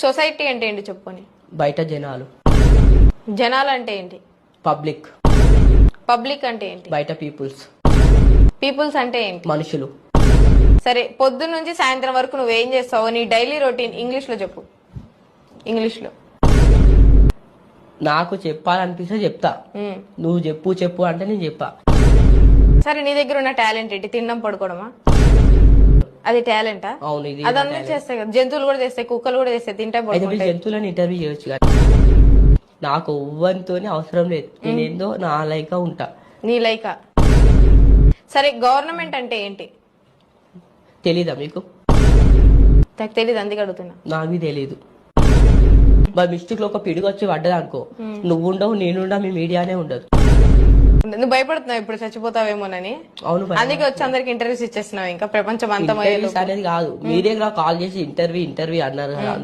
Society అంటే ఏంటి చెప్పుని? బయట జనాలు. జనాలు అంటే ఏంటి? పబ్లిక్. పబ్లిక్ అంటే ఏంటి? బయట పీపుల్స్. పీపుల్స్ అంటే ఏంటి? మనుషులు. సరే, పొద్దున్న నుంచి సాయంత్రం వరకు నువ్వేం చేస్తావు? నీ డైలీ రొటీన్ ఇంగ్లీష్ లో చెప్పు. ఇంగ్లీష్ లో. నాకు చెప్పాలనిపిస్తే చెప్తా. నువ్వు చెప్పు అంటే నేను చెప్పా. సరే, నీ దగ్గర ఉన్న టాలెంట్ ఏంటి? తినడం పడుకోవడమా? అది టాలెంటా? అవును, ఇది అదన్నీ చేస్తాయి కదా. జంతువులు కూడా చేస్తాయి, కుక్కలు కూడా చేస్తాయి, తింటే అయితే మీరు పడుకుంటాయి. జంతువులను ఇంటర్వ్యూ చేయొచ్చు కానీ నాకు ఎవ్వరితోనే అవసరం లేదు. నేనేందో నా లైక్ ఉంటా. నీ లైకా? సరే, గవర్నమెంట్ అంటే ఏంటి? తెలీదా మీకు? నాకు తెలియదు, అందుకే అడుగుతున్నా. నాకు తెలీదు. మరి మిస్టేక్ లో ఒక పిడుగు వచ్చి పడ్డది అనుకో, నువ్వు ఉండవు, నేనుండా, మీ మీడియానే ఉండదు. నువ్వు భయపడుతున్నావు ఇప్పుడు చచ్చిపోతావేమోనని? అవును, అందుకే వచ్చి అందరికి ఇంటర్వ్యూస్ ఇచ్చేస్తున్నావు. ఇంకా ప్రపంచం అంతా ఇంటర్వ్యూస్ అనేది కాదు, మీరే కాల్ చేసి ఇంటర్వ్యూ అన్నారు కదా.